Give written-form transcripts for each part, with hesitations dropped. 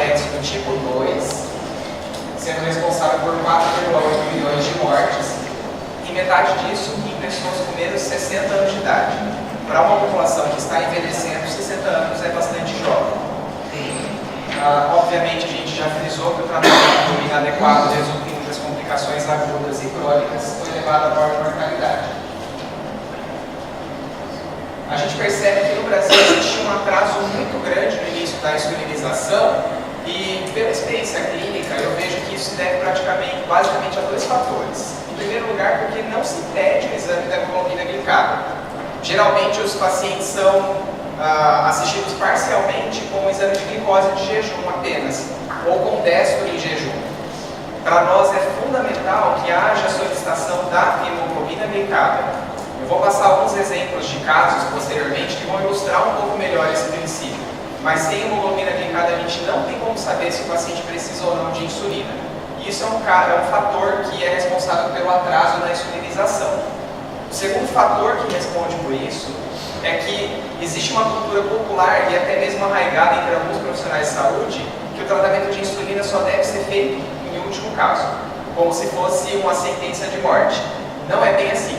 diabetes do tipo 2, sendo responsável por 4,8 milhões de mortes, e metade disso em pessoas com menos de 60 anos de idade. Para uma população que está envelhecendo, 60 anos é bastante jovem. Obviamente, a gente já frisou que o tratamento inadequado resulta em muitas complicações agudas e crônicas, foi levado à maior mortalidade. A gente percebe que no Brasil existe um atraso muito grande no início da insulinização e, pela experiência clínica, eu vejo que isso se deve basicamente a dois fatores. Em primeiro lugar, porque não se pede o exame da hemoglobina glicada. Geralmente, os pacientes são assistidos parcialmente com o exame de glicose de jejum apenas, ou com destro em jejum. Para nós é fundamental que haja a solicitação da hemoglobina glicada. Eu vou passar alguns exemplos de casos posteriormente que vão ilustrar um pouco melhor esse princípio. Mas sem hemoglobina glicada a gente não tem como saber se o paciente precisa ou não de insulina. E isso é um fator que é responsável pelo atraso na insulinização. O segundo fator que responde por isso é que existe uma cultura popular e até mesmo arraigada entre alguns profissionais de saúde que o tratamento de insulina só deve ser feito em último caso, como se fosse uma sentença de morte. Não é bem assim.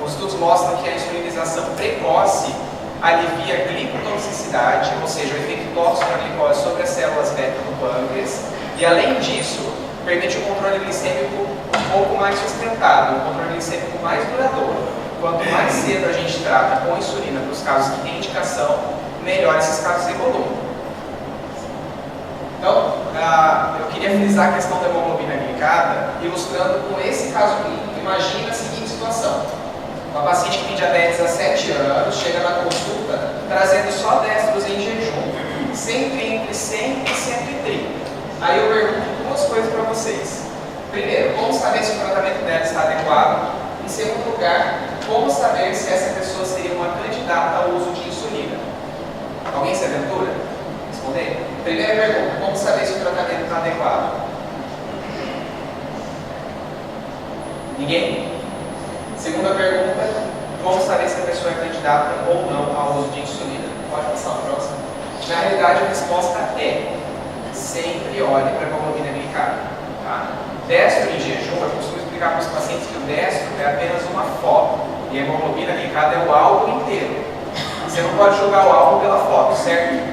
Os estudos mostram que a insulinização precoce alivia a glicotoxicidade, ou seja, o efeito tóxico da glicose sobre as células beta do pâncreas, e além disso, permite um controle glicêmico um pouco mais sustentado, um controle glicêmico mais duradouro. Quanto mais cedo a gente trata com insulina para os casos que têm indicação, melhor esses casos evoluem. Então, eu queria frisar a questão da hemoglobina glicada, ilustrando com esse caso clínico. Imagina a seguinte situação. Uma paciente que tem diabetes há 7 anos, chega na consulta trazendo só destros em jejum, sempre entre 100 e 130. Aí eu pergunto duas coisas para vocês. Primeiro, como saber se o tratamento dela está adequado? Em segundo lugar, como saber se essa pessoa seria uma candidata ao uso de insulina? Alguém se aventura? Responder? Primeira pergunta, como saber se o tratamento está adequado? Ninguém? Segunda pergunta, como saber se a pessoa é candidata ou não ao uso de insulina? Pode passar a próxima. Na realidade, a resposta é: sempre olhe para a hemoglobina glicada. Tá? Destro em jejum, eu costumo explicar para os pacientes que o destro é apenas uma foto e a hemoglobina glicada é o álbum inteiro. Você não pode julgar o álbum pela foto, certo?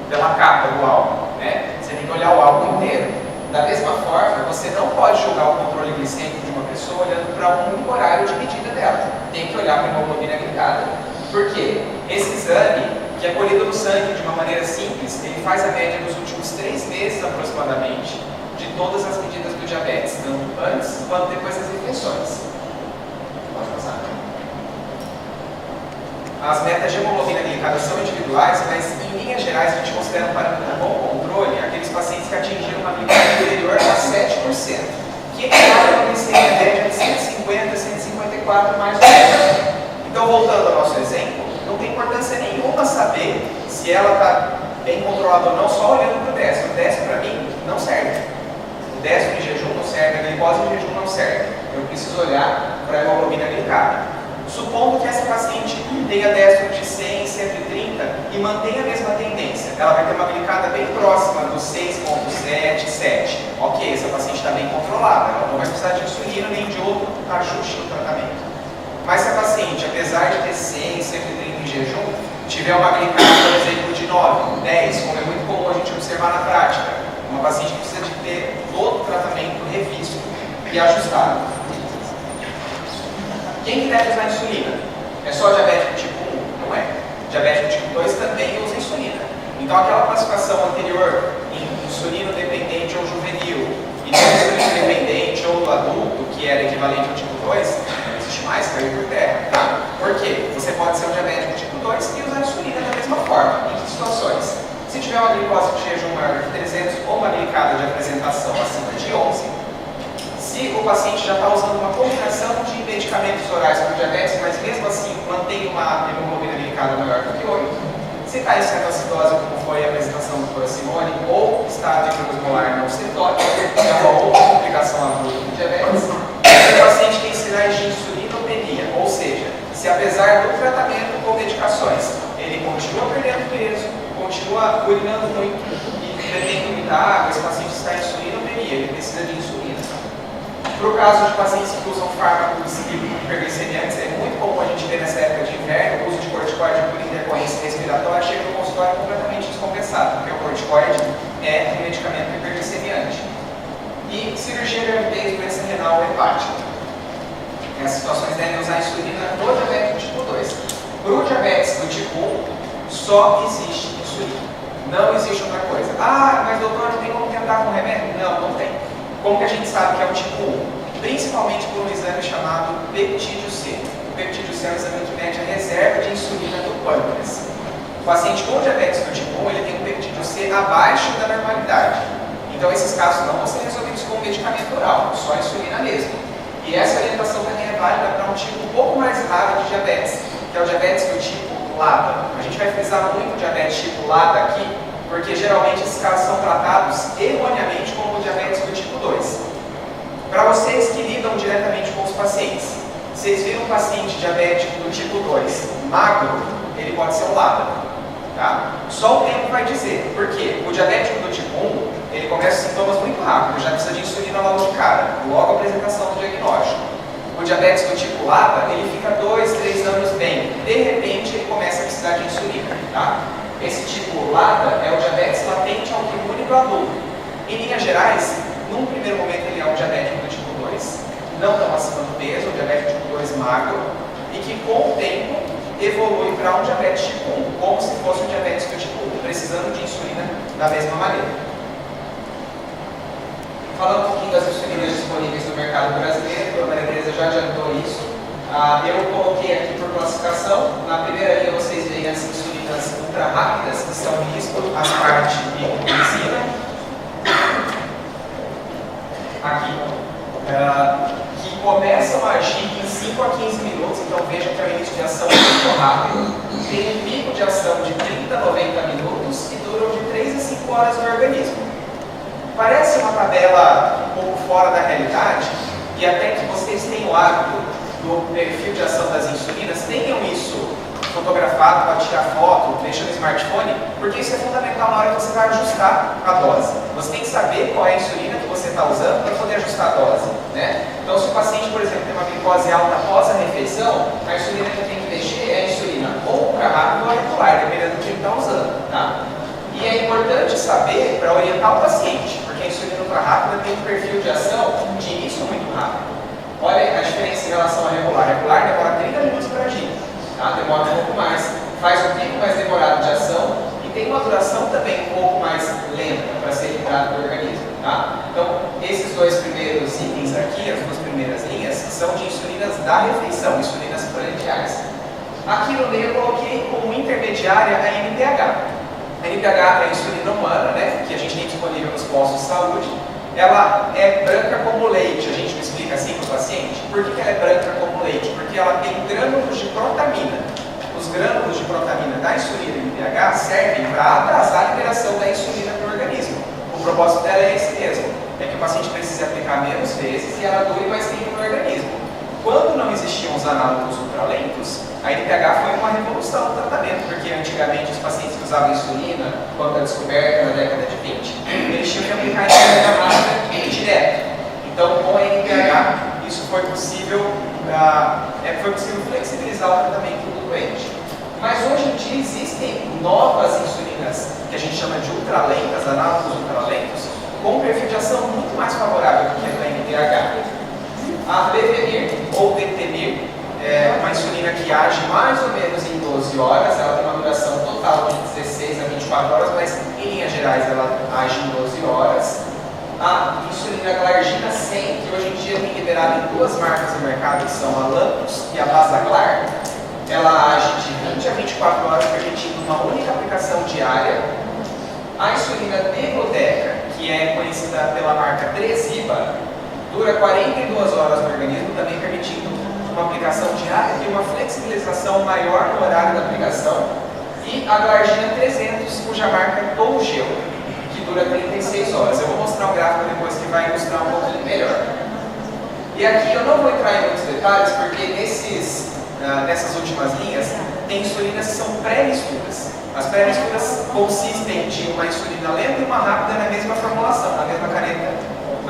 Pela capa do álbum, né? Você tem que olhar o álbum inteiro. Da mesma forma, você não pode julgar o controle glicêmico de uma pessoa olhando para um único horário de medida dela. Tem que olhar para a hemoglobina glicada. Por quê? Esse exame, que é colhido no sangue de uma maneira simples, ele faz a média nos últimos 3 meses aproximadamente de todas as medidas do diabetes, tanto antes quanto depois das refeições. Pode passar. As metas de hemoglobina glicada são individuais, mas em linhas gerais a gente considera um parâmetro de bom controle aqueles pacientes que atingiram uma glicemia inferior a 7%, que equivale a uma glicemia média de 150, 154 mais ou menos. Então, voltando ao nosso exemplo, não tem importância nenhuma saber se ela está bem controlada ou não, só olhando para o destro. O destro, para mim, não serve. O destro em jejum não serve, a glicose em jejum não serve. Eu preciso olhar para a hemoglobina glicada. Supondo que essa paciente tenha destro de 100, 130 e mantenha a mesma tendência, ela vai ter uma glicada bem próxima do 6,7, 7. Ok, essa paciente está bem controlada, ela não vai precisar de insulina nem de outro ajuste no tratamento. Mas se a paciente, apesar de ter 100, 130 em jejum, tiver uma glicada, por exemplo, de 9, 10, como é muito comum a gente observar na prática, uma paciente que precisa de ter todo o tratamento revisto e ajustado. Quem que deve usar insulina? É só diabético tipo 1? Não é. Diabético tipo 2 também usa insulina. Então aquela classificação anterior em insulino dependente ou juvenil e insulino dependente ou do adulto, que era equivalente ao tipo 2, não existe mais, caiu por terra. Tá? Por quê? Você pode ser um diabético tipo 2 e usar insulina da mesma forma. Em que situações? Se tiver uma glicose de jejum maior de 300 ou uma glicada de apresentação acima de 11, se o paciente já está usando uma combinação de medicamentos orais para o diabetes, mas mesmo assim mantém uma hemoglobina glicada maior do que 8, se está em cetoacidose, como foi a apresentação do Dr. Simone, ou está de glicose molar não cetótica, que é uma outra complicação aguda do diabetes, o paciente tem sinais de insulinopenia, ou seja, se apesar do tratamento com medicações, ele continua perdendo peso, continua urinando muito e detendo muita água, esse paciente está em insulinomia, ele precisa de insulina. Para o caso de pacientes que usam fármacos hiperglicemiantes, é muito comum a gente ver nessa época de inverno o uso de corticoide por intercorrência respiratória, chega no consultório completamente descompensado, porque o corticoide é um medicamento hiperglicemiante. E cirurgia de gravidez, doença renal hepática. Essas situações devem usar insulina no diabético tipo 2. Para o diabetes do tipo 1, só existe insulina. Não existe outra coisa. Ah, mas doutor, não tem como tentar com remédio? Não, não tem. Como que a gente sabe que é o tipo 1? Principalmente por um exame chamado peptídeo C. O peptídeo C é um exame que mede a reserva de insulina do pâncreas. O paciente com diabetes do tipo 1, ele tem um peptídeo C abaixo da normalidade. Então, esses casos não vão ser resolvidos com medicamento oral, só insulina mesmo. E essa orientação também é válida para um tipo um pouco mais raro de diabetes, que é o diabetes do tipo LADA. A gente vai frisar muito o diabetes tipo LADA aqui, porque geralmente esses casos são tratados erroneamente como o diabetes do tipo 2. Para vocês que lidam diretamente com os pacientes, vocês viram um paciente diabético do tipo 2 magro, ele pode ser um LADA. Tá? Só o tempo vai dizer, porque o diabético do tipo 1, ele começa sintomas muito rápido, já precisa de insulina logo de cara, logo a apresentação do diagnóstico. O diabetes do tipo LADA, ele fica 2, 3 anos bem, de repente ele começa a precisar de insulina. Tá? Esse tipo LADA é o diabetes latente autoimune do adulto. Em linhas gerais, num primeiro momento ele é um diabético do tipo 2, não tão acima do peso, um diabético tipo 2 magro, e que com o tempo evolui para um diabetes tipo 1, como se fosse um diabetes do tipo 1, precisando de insulina da mesma maneira. Falando um pouquinho das insulinas disponíveis no mercado brasileiro, a Maria Tereza já adiantou isso. Eu coloquei aqui por classificação. Na primeira linha vocês veem as insulinas ultra rápidas, que são risco, aspartate e glicina. Aqui. Que começam a agir em 5 a 15 minutos, então veja que é um início de ação muito rápido. Tem um pico de ação de 30 a 90 minutos e duram de 3 a 5 horas no organismo. Parece uma tabela um pouco fora da realidade, e até que vocês tenham o hábito do perfil de ação das insulinas, tenham isso fotografado para tirar foto, deixa no smartphone, porque isso é fundamental na hora que você vai ajustar a dose. Você tem que saber qual é a insulina que você está usando para poder ajustar a dose. Né? Então, se o paciente, por exemplo, tem uma glicose alta após a refeição, a insulina que eu tenho que mexer é a insulina ou ultra rápida ou regular, dependendo do que ele está usando. Tá? E é importante saber para orientar o paciente, porque a insulina ultra rápida tem um perfil de ação de início muito rápido. Olha a diferença em relação à regular. A regular demora 30 minutos para agir, tá? Demora um pouco mais, faz um pico mais demorado de ação e tem uma duração também um pouco mais lenta para ser liberado do organismo. Tá? Então, esses dois primeiros itens aqui, as duas primeiras linhas, são de insulinas da refeição, insulinas prandiais. Aqui no meio eu coloquei como intermediária a NPH. A NPH é a insulina humana, né, que a gente tem disponível nos postos de saúde. Ela é branca como leite, a gente não explica assim para o paciente. Por que ela é branca como leite? Porque ela tem grânulos de protamina. Os grânulos de protamina da insulina NPH servem para atrasar a liberação da insulina para o organismo. O propósito dela é esse mesmo, é que o paciente precise aplicar menos vezes e ela dure mais tempo no organismo. Quando não existiam os análogos ultralentos, a NPH foi uma revolução no tratamento, porque antigamente os pacientes que usavam insulina, quando a descoberta na década de 20, eles tinham que aplicar a insulina máxima direto. Então, com a NPH, isso foi possível flexibilizar o tratamento do doente. Mas hoje em dia existem novas insulinas, que a gente chama de ultralentas, análogos ultralentos, com um perfil de ação muito mais favorável do que a NPH. A Levemir ou Detemir é uma insulina que age mais ou menos em 12 horas, ela tem uma duração total de 16 a 24 horas, mas em linhas gerais ela age em 12 horas. A insulina Glargina 100, que hoje em dia tem liberado em 2 marcas no mercado, que são a Lantus e a Basaglar, ela age de 20 a 24 horas, permitindo uma única aplicação diária. A insulina Degodeca, que é conhecida pela marca Tresiba, dura 42 horas no organismo, também permitindo uma aplicação diária e uma flexibilização maior no horário da aplicação. E a Glargina 300, cuja marca é Tougeo, que dura 36 horas. Eu vou mostrar um gráfico depois que vai ilustrar um pouquinho melhor. E aqui eu não vou entrar em muitos detalhes, porque nessas últimas linhas tem insulinas que são pré-misturas. As pré-misturas consistem de uma insulina lenta e uma rápida na mesma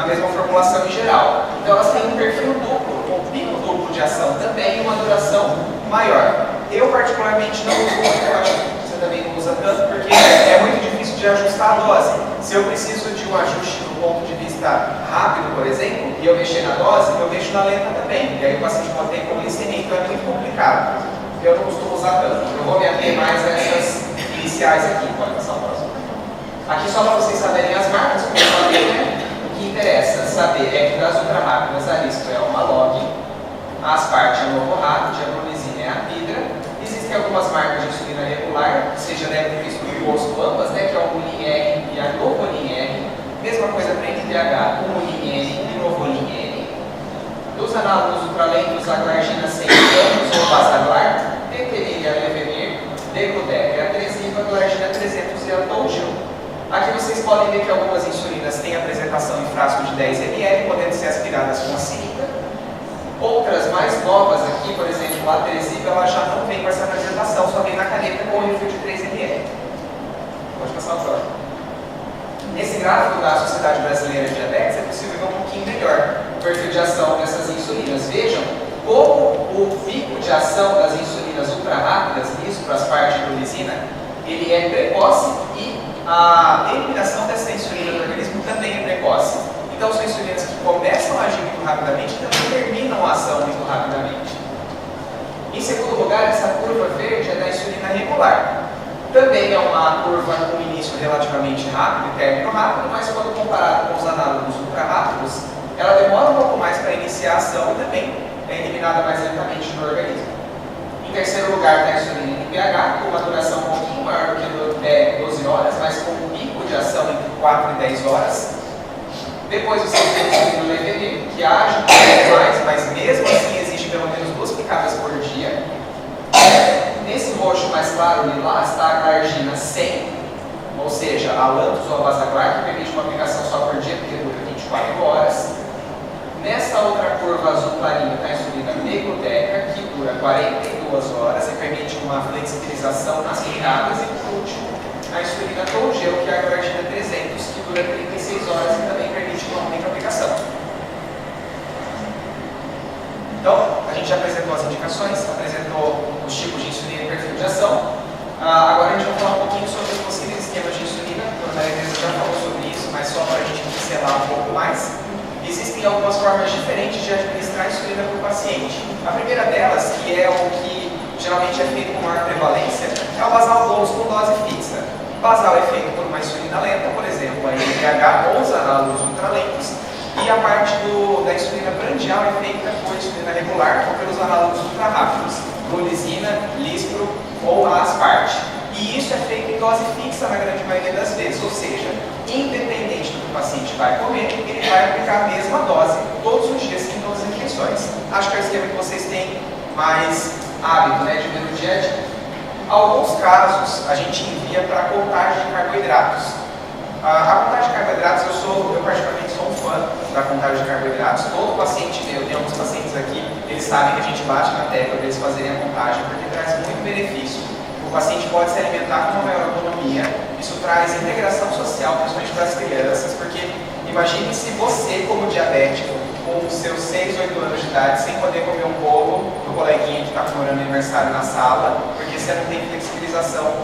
mesma formulação em geral. Então elas têm um perfil duplo, ou pico duplo de ação também e uma duração maior. Eu particularmente não uso muito, eu acho que você também não usa tanto, porque é muito difícil de ajustar a dose. Se eu preciso de um ajuste do ponto de vista rápido, por exemplo, e eu mexer na dose, eu mexo na lenta também. E aí o paciente pode ter hipoglicemia, então é muito complicado. Eu não costumo usar tanto. Eu vou me ater mais a essas iniciais aqui. Pode passar o próximo. Aqui só para vocês saberem as marcas, como eu falei, né? O que interessa saber é que das ultra-rápidas a Lispro é uma log, a Aspart é a Novorapid, a Brunizine é a Pidra. Existem algumas marcas de insulina regular, que você já deve ter visto no posto ambas, né? Que é o Mulin R e a Novolin R. Mesma coisa para NPH, o Mulin N e o Novolin N. Dos análogos ultralentos, a Glargina 100 mg ou Basaglar, Teteril e a Levenir, Degludec e a Tresiba, a Glargina 300 e a Toujil. Aqui vocês podem ver que algumas insulinas têm apresentação em frasco de 10 ml, podendo ser aspiradas com a seringa. Outras mais novas aqui, por exemplo, a Tresiba, ela já não vem com essa apresentação, só vem na caneta com o refil de 3 ml. Pode passar o próximo. Nesse gráfico da Sociedade Brasileira de Diabetes é possível ver um pouquinho melhor o perfil de ação dessas insulinas. Vejam como o pico de ação das insulinas ultra-rápidas, Lispro, Aspart e Brunizina, ele é precoce e a eliminação dessa insulina no organismo também é precoce. Então são insulinas que começam a agir muito rapidamente e também terminam a ação muito rapidamente. Em segundo lugar, essa curva verde é da insulina regular. Também é uma curva com início relativamente rápido e término rápido, mas quando comparado com os análogos ultra-rápidos, ela demora um pouco mais para iniciar a ação e também é eliminada mais lentamente no organismo. Em terceiro lugar, está a insulina NPH, com uma duração um pouquinho maior do que 12 horas, mas com um pico de ação entre 4 e 10 horas. Depois você tem a insulina Levenir, que age um pouco mais, mas mesmo assim exige pelo menos 2 picadas por dia. Nesse roxo mais claro, lilás, está a Glargina 100, ou seja, a Lantus ou a Basaglar, que permite uma aplicação só por dia, porque dura 24 horas. Nessa outra curva azul clarinha está a insulina Degludec, que dura 42 horas e permite uma flexibilização nas picadas. E por último, a insulina Toujil, que é a Glargina 300, que dura 36 horas e também permite uma única aplicação. Então, a gente já apresentou as indicações, apresentou os tipos de insulina e perfil de ação. Agora a gente vai falar um pouquinho sobre os possíveis esquemas de insulina. A Maria Teresa já falou sobre isso, mas só para a gente pincelar um pouco mais. Existem algumas formas diferentes de administrar a insulina para o paciente. A primeira delas, que é o que geralmente é feito com maior prevalência, é o basal bolus com dose fixa. O basal é feito por uma insulina lenta, por exemplo, a NPH ou os análogos ultralentos. E a parte da insulina prandial é feita por insulina regular ou pelos análogos ultra-rápidos, Brunizina, Lispro ou a Aspart. E isso é feito em dose fixa na grande maioria das vezes, ou seja, independente do que o paciente vai comer, ele vai aplicar a mesma dose todos os dias, em todas as refeições. Acho que é o esquema que vocês têm mais hábito, né, de ver no dia a dia. Alguns casos a gente envia para contagem de carboidratos. A contagem de carboidratos, eu particularmente sou um fã da contagem de carboidratos. Todo paciente meu, eu tenho alguns pacientes aqui, eles sabem que a gente bate na tecla para eles fazerem a contagem, porque traz muito benefício. O paciente pode se alimentar com uma maior autonomia, isso traz integração social, principalmente para as crianças, porque imagine se você, como diabético, com seus 6, 8 anos de idade, sem poder comer um bolo do coleguinha que está comemorando aniversário na sala, porque você não tem flexibilização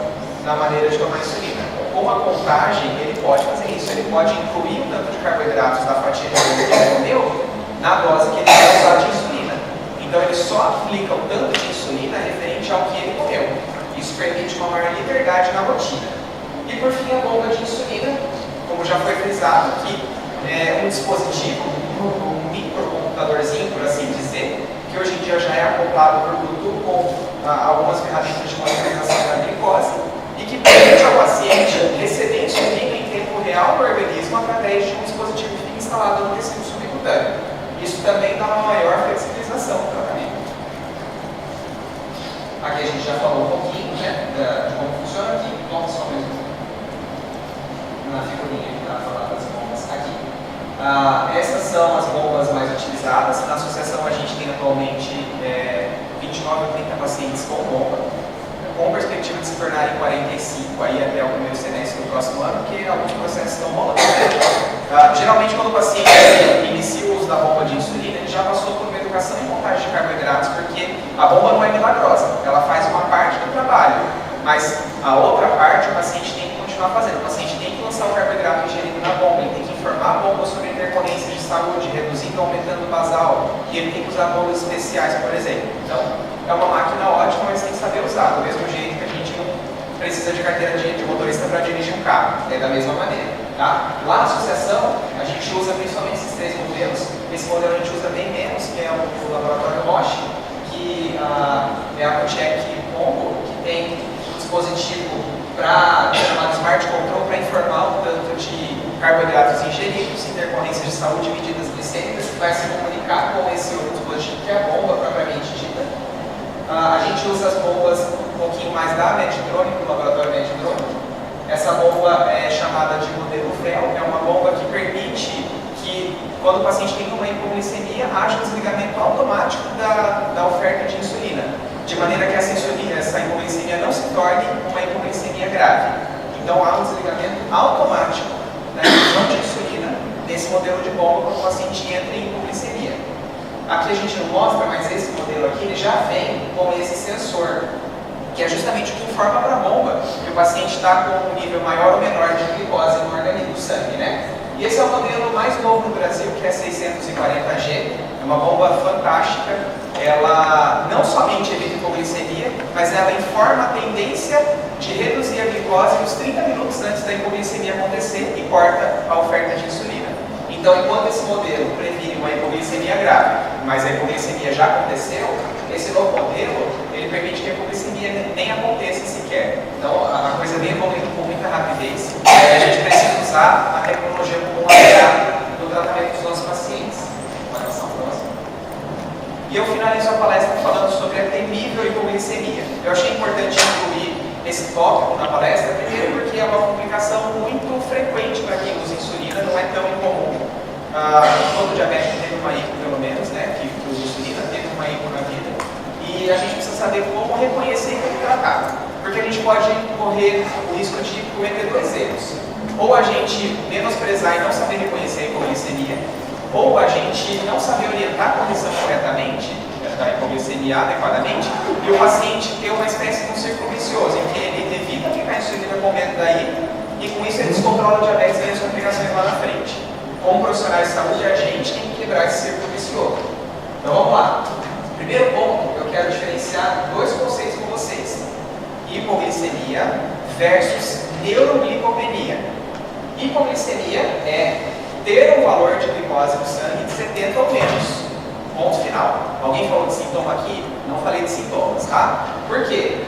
na maneira de tomar insulina. Com a contagem, ele pode fazer isso, ele pode incluir o tanto de carboidratos da fatia de bolo que ele comeu na dose que ele vai usar de insulina. Então ele só aplica o tanto de insulina referente ao que ele comeu. Isso permite uma maior liberdade na rotina. E por fim, a bomba de insulina, como já foi frisado aqui, é um dispositivo, um microcomputadorzinho, por assim dizer, que hoje em dia já é acoplado por Bluetooth com algumas ferramentas de monitorização da glicose e que permite ao paciente receber insulina em tempo real no organismo através de um dispositivo que fica instalado no tecido subcutâneo. Isso também dá uma maior flexibilização do tratamento. Aqui a gente já falou um pouquinho, né, de como funciona aqui. Vamos só mesmo na figurinha para falar das bombas aqui. Essas são as bombas mais utilizadas. Na associação a gente tem atualmente 29 ou 30 pacientes com bomba, com perspectiva de se tornarem 45 aí até o primeiro semestre do próximo ano, porque alguns processos estão rolando. Geralmente quando o paciente a bomba não é milagrosa, ela faz uma parte do trabalho, mas a outra parte o paciente tem que continuar fazendo. O paciente tem que lançar o carboidrato ingerido na bomba, ele tem que informar a bomba sobre intercorrência de saúde, reduzindo ou aumentando o basal, e ele tem que usar bombas especiais, por exemplo. Então, é uma máquina ótima, mas tem que saber usar, do mesmo jeito que a gente não precisa de carteira de motorista para dirigir um carro, é da mesma maneira. Tá? Lá na associação, a gente usa principalmente esses 3 modelos. Esse modelo a gente usa bem menos, que é o laboratório Roche, que é a Cocheck Combo, que tem um dispositivo chamado Smart Control para informar o tanto de carboidratos ingeridos, intercorrências de saúde e medidas glicêmicas, que vai se comunicar com esse outro dispositivo, que é a bomba propriamente dita. A gente usa as bombas um pouquinho mais da Medtronic, do laboratório Medtronic. Essa bomba é chamada de modelo FEL, é uma bomba que permite que, quando o paciente tem uma hipoglicemia, haja um desligamento automático da oferta de insulina, de maneira que essa hipoglicemia não se torne uma hipoglicemia grave. Então há um desligamento automático da infusão de insulina nesse modelo de bomba quando o paciente entra em hipoglicemia. Aqui a gente não mostra, mas esse modelo aqui ele já vem com esse sensor, que é justamente o que informa para a bomba que o paciente está com um nível maior ou menor de glicose no organismo, no sangue, né? E esse é o modelo mais novo no Brasil, que é a 640G, é uma bomba fantástica. Ela não somente evita hipoglicemia, mas ela informa a tendência de reduzir a glicose nos 30 minutos antes da hipoglicemia acontecer e corta a oferta de insulina. Então, enquanto esse modelo previne uma hipoglicemia grave, mas a hipoglicemia já aconteceu, esse novo modelo, ele permite que a hipoglicemia nem aconteça sequer. Então, a coisa vem evoluindo com muita rapidez. A gente precisa usar a tecnologia como um aliado no tratamento dos nossos pacientes. E eu finalizo a palestra falando sobre a temível hipoglicemia. Eu achei importante incluir esse tópico na palestra, primeiro porque é uma complicação muito frequente para quem usa insulina, não é tão incomum. Todo diabético teve uma hipo, pelo menos, né, que usa insulina, teve uma hipo na vida. E a gente precisa saber como reconhecer e como tratar. Porque a gente pode correr o risco de cometer 2 erros. Ou a gente menosprezar e não saber reconhecer a hipoglicemia, ou a gente não saber orientar a correção corretamente, da hipoglicemia adequadamente, e o paciente ter uma espécie de um círculo vicioso, em que ele evita aplicar insulina com medo daí, e com isso ele descontrola o diabetes e as complicações lá na frente. Como profissionais de saúde, a gente tem que quebrar esse círculo vicioso. Então vamos lá. Primeiro ponto, eu quero diferenciar 2 conceitos com vocês: hipoglicemia versus neuroglicopenia. Hipoglicemia é ter um valor de glicose no sangue de 70 ou menos. Ponto final. Alguém falou de sintoma aqui? Não falei de sintomas, tá? Por quê?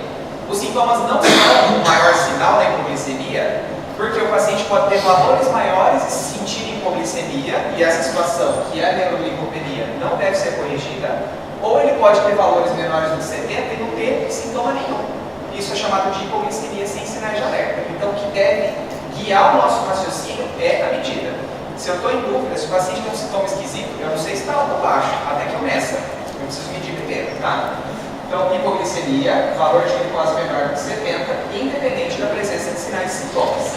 Os sintomas não são o maior sinal da hipoglicemia, porque o paciente pode ter valores maiores e se sentir em hipoglicemia, e essa situação, que é a neuroglicopenia, não deve ser corrigida, ou ele pode ter valores menores do que 70 e não ter sintoma nenhum. Isso é chamado de hipoglicemia sem sinais de alerta. Então, o que deve guiar o nosso raciocínio é a medida. Se eu estou em dúvida, se o paciente tem um sintoma esquisito, eu não sei se está alto ou baixo, até que eu meça. Eu preciso medir primeiro, tá? Então, hipoglicemia, valor de glicose menor do que 70, independente da presença de sinais e sintomas.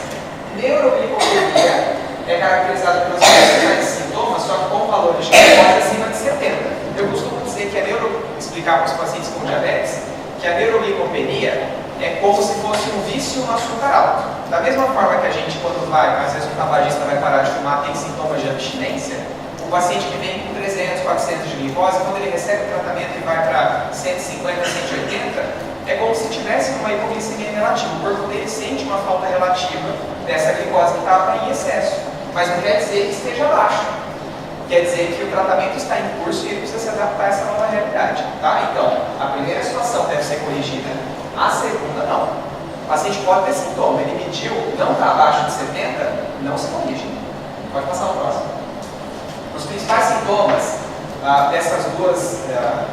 Neuroglicopenia é caracterizada pelos sinais e sintomas, só que com valores de glicose acima de 70. Eu costumo dizer que explicar para os pacientes com diabetes, que a neuroglicopenia é como se fosse um vício no açúcar alto. Da mesma forma que a gente, quando às vezes o tabagista vai parar de fumar, tem sintomas de abstinência, o paciente que vem com 300, 400 de glicose, quando ele recebe o tratamento e vai para 150, 180, é como se tivesse uma hipoglicemia relativa. O corpo dele sente uma falta relativa dessa glicose que estava em excesso, mas não quer dizer que esteja baixo. Quer dizer que o tratamento está em curso e ele precisa se adaptar a essa nova realidade. Tá? Então, a primeira situação deve ser corrigida, a segunda não. O paciente pode ter sintoma, ele mediu, não está abaixo de 70, não se corrige. Pode passar ao próximo. Os principais sintomas dessas duas,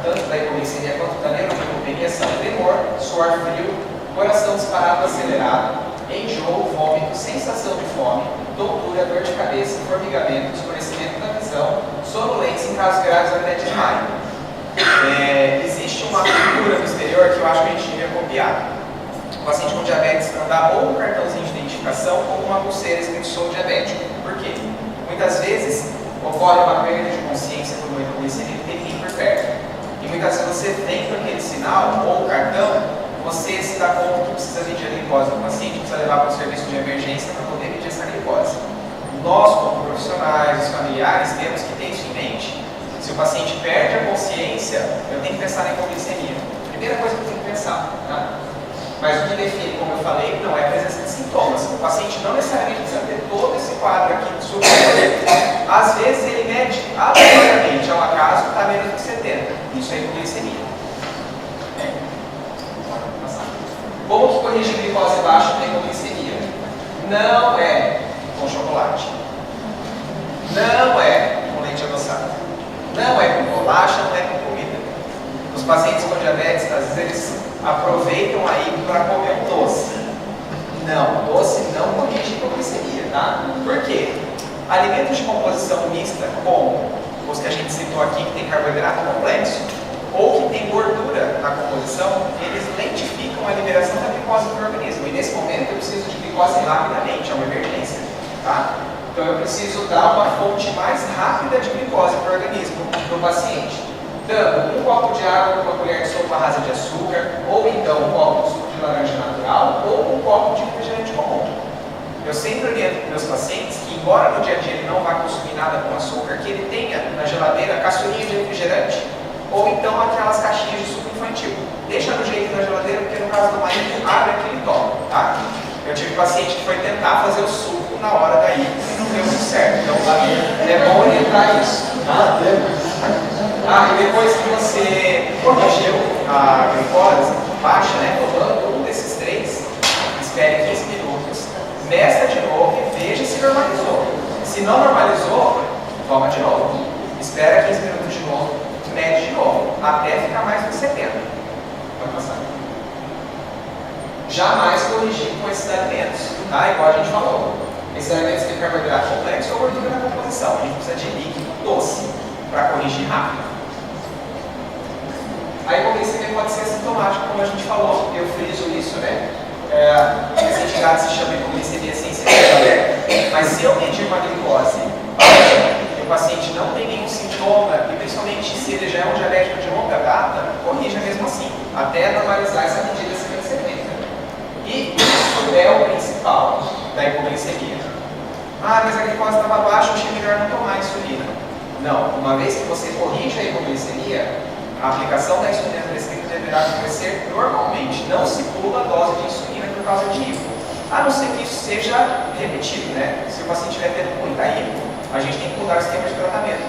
tanto da hipoglicemia quanto da neuroglicopenia, são tremor, suor frio, coração disparado acelerado, enjoo, vômito, sensação de fome, tontura, dor de cabeça, formigamento, escurecimento da visão, sonolência, em casos graves até desmaio. Existe uma cultura no exterior que eu acho que a gente devia copiar. O paciente com diabetes andar ou um cartãozinho de identificação ou uma pulseira escrito sou diabético. Por quê? Muitas vezes ocorre uma perda de consciência por uma hipoglicemia e tem que ir por perto. E muitas vezes você vem com aquele profissionais, os familiares, temos que ter isso em mente. Se o paciente perde a consciência, eu tenho que pensar na hipoglicemia. Primeira coisa que eu tenho que pensar. Tá? Mas o que define, como eu falei, não é a presença de sintomas. O paciente não necessariamente precisa ter todo esse quadro aqui de super. Às vezes ele mede aleatoriamente, ao acaso, está menos de 70. Isso é hipoglicemia. Como que corrigir glicose baixa com hipoglicemia? Não é com chocolate. Não é com leite adoçado. Não é com bolacha, não é com comida. Os pacientes com diabetes, às vezes, eles aproveitam aí para comer um doce. Não, doce não corrige hipoglicemia, tá? Por quê? Alimentos de composição mista, como os que a gente citou aqui, que tem carboidrato complexo, ou que tem gordura na composição, eles lentificam a liberação da glicose do organismo. E nesse momento eu preciso de glicose rapidamente, é uma emergência, tá? Então eu preciso dar uma fonte mais rápida de glicose para o organismo do paciente, dando um copo de água com uma colher de sopa rasa de açúcar, ou então um copo de suco de laranja natural, ou um copo de refrigerante comum. Eu sempre oriento para meus pacientes que, embora no dia a dia ele não vá consumir nada com açúcar, que ele tenha na geladeira caçulinha de refrigerante, ou então aquelas caixinhas de suco infantil. Deixa no jeito da geladeira, porque no caso do marido, abre aquele toma, tá? Eu tive paciente que foi tentar fazer o suco na hora da ida e não deu muito certo. Então, é bom orientar isso. Tá? E depois que você corrigiu a glicose baixa, né, tomando um desses três, espere 15 minutos, meça de novo e veja se normalizou. Se não normalizou, toma de novo. Espera 15 minutos de novo, mede de novo, até ficar mais de 70. Pode passar. Jamais corrigir com esses alimentos, tá? Igual a gente falou. Esses alimentos têm carboidrato complexo ou gordura na composição. A gente precisa de líquido doce para corrigir rápido. A hipoglicemia pode ser assintomática, como a gente falou, eu friso isso, né? Essa entidade se chama hipoglicemia sensitiva, mas se eu medir uma glicose e o paciente não tem nenhum sintoma, e principalmente se ele já é um diabético de longa data, corrija mesmo assim, até normalizar essa medida acima de 70. E isso é o principal da hipoglicemia. Mas a glicose estava baixa, eu achei melhor não tomar insulina. Não, uma vez que você corrige a hipoglicemia, a aplicação da insulina prescrita deverá acontecer normalmente. Não se pula a dose de insulina por causa de hipo. A não ser que isso seja repetido, né? Se o paciente estiver tendo muita hipo, a gente tem que mudar o esquema de tratamento.